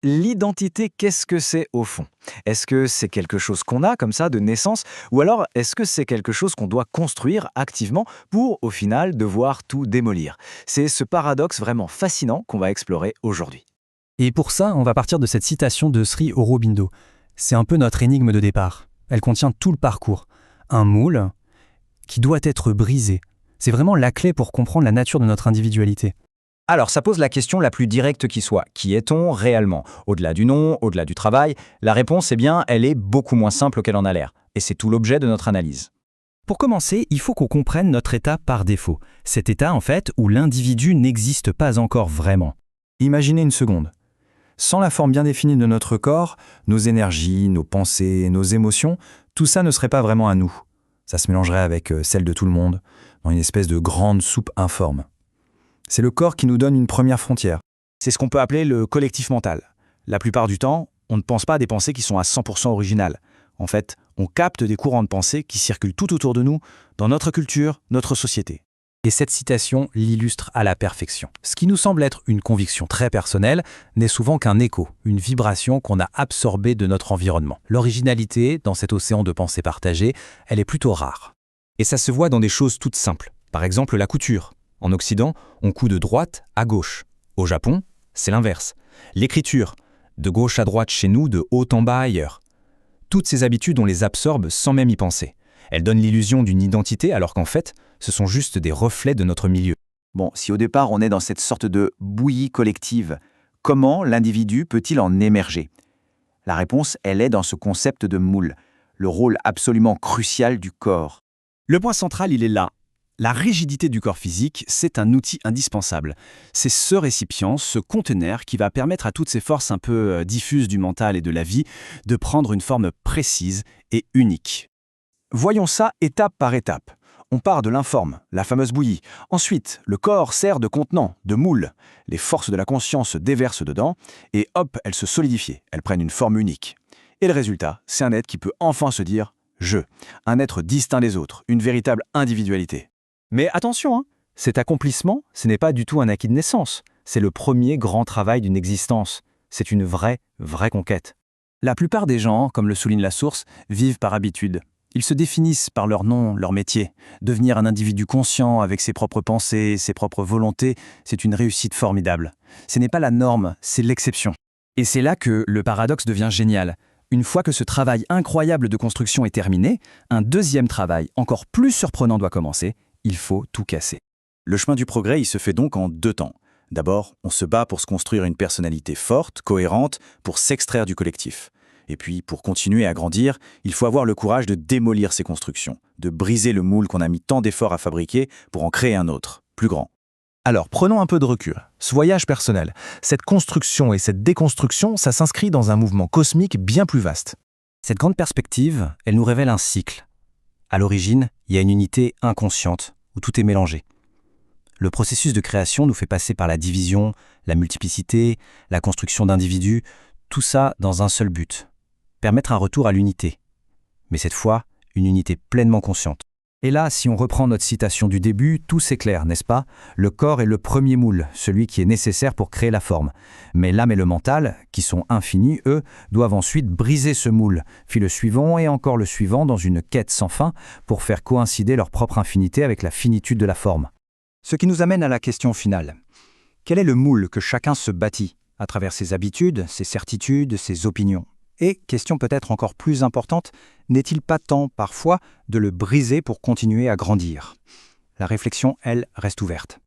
L'identité, qu'est-ce que c'est au fond? Est-ce que c'est quelque chose qu'on a comme ça de naissance ou alors est-ce que c'est quelque chose qu'on doit construire activement pour au final devoir tout démolir? C'est ce paradoxe vraiment fascinant qu'on va explorer aujourd'hui. Et pour ça, on va partir de cette citation de Sri Aurobindo. C'est un peu notre énigme de départ. Elle contient tout le parcours. Un moule qui doit être brisé. C'est vraiment la clé pour comprendre la nature de notre individualité. Alors, ça pose la question la plus directe qui soit. Qui est-on réellement? Au-delà du nom, au-delà du travail, la réponse, eh bien, elle est beaucoup moins simple qu'elle en a l'air. Et c'est tout l'objet de notre analyse. Pour commencer, il faut qu'on comprenne notre état par défaut. Cet état, en fait, où l'individu n'existe pas encore vraiment. Imaginez une seconde. Sans la forme bien définie de notre corps, nos énergies, nos pensées, nos émotions, tout ça ne serait pas vraiment à nous. Ça se mélangerait avec celle de tout le monde, dans une espèce de grande soupe informe. C'est le corps qui nous donne une première frontière. C'est ce qu'on peut appeler le collectif mental. La plupart du temps, on ne pense pas à des pensées qui sont à 100% originales. En fait, on capte des courants de pensée qui circulent tout autour de nous, dans notre culture, notre société. Et cette citation l'illustre à la perfection. Ce qui nous semble être une conviction très personnelle n'est souvent qu'un écho, une vibration qu'on a absorbée de notre environnement. L'originalité, dans cet océan de pensées partagées, elle est plutôt rare. Et ça se voit dans des choses toutes simples. Par exemple, la couture. En Occident, on coud de droite à gauche. Au Japon, c'est l'inverse. L'écriture, de gauche à droite chez nous, de haut en bas ailleurs. Toutes ces habitudes, on les absorbe sans même y penser. Elles donnent l'illusion d'une identité alors qu'en fait, ce sont juste des reflets de notre milieu. Bon, si au départ on est dans cette sorte de bouillie collective, comment l'individu peut-il en émerger? La réponse, elle est dans ce concept de moule, le rôle absolument crucial du corps. Le point central, il est là. La rigidité du corps physique, c'est un outil indispensable. C'est ce récipient, ce conteneur qui va permettre à toutes ces forces un peu diffuses du mental et de la vie de prendre une forme précise et unique. Voyons ça étape par étape. On part de l'informe, la fameuse bouillie. Ensuite, le corps sert de contenant, de moule. Les forces de la conscience se déversent dedans et hop, elles se solidifient, elles prennent une forme unique. Et le résultat, c'est un être qui peut enfin se dire « je », un être distinct des autres, une véritable individualité. Mais attention, cet accomplissement, ce n'est pas du tout un acquis de naissance. C'est le premier grand travail d'une existence. C'est une vraie conquête. La plupart des gens, comme le souligne la source, vivent par habitude. Ils se définissent par leur nom, leur métier. Devenir un individu conscient avec ses propres pensées, ses propres volontés, c'est une réussite formidable. Ce n'est pas la norme, c'est l'exception. Et c'est là que le paradoxe devient génial. Une fois que ce travail incroyable de construction est terminé, un deuxième travail encore plus surprenant doit commencer. Il faut tout casser. Le chemin du progrès, il se fait donc en deux temps. D'abord, on se bat pour se construire une personnalité forte, cohérente, pour s'extraire du collectif. Et puis, pour continuer à grandir, il faut avoir le courage de démolir ces constructions, de briser le moule qu'on a mis tant d'efforts à fabriquer pour en créer un autre, plus grand. Alors, prenons un peu de recul. Ce voyage personnel, cette construction et cette déconstruction, ça s'inscrit dans un mouvement cosmique bien plus vaste. Cette grande perspective, elle nous révèle un cycle. À l'origine, il y a une unité inconsciente, où tout est mélangé. Le processus de création nous fait passer par la division, la multiplicité, la construction d'individus, tout ça dans un seul but, permettre un retour à l'unité. Mais cette fois, une unité pleinement consciente. Et là, si on reprend notre citation du début, tout s'éclaire, n'est-ce pas? Le corps est le premier moule, celui qui est nécessaire pour créer la forme. Mais l'âme et le mental, qui sont infinis, eux, doivent ensuite briser ce moule, puis le suivant et encore le suivant dans une quête sans fin pour faire coïncider leur propre infinité avec la finitude de la forme. Ce qui nous amène à la question finale. Quel est le moule que chacun se bâtit à travers ses habitudes, ses certitudes, ses opinions? Et, question peut-être encore plus importante, n'est-il pas temps, parfois, de le briser pour continuer à grandir? La réflexion, elle, reste ouverte.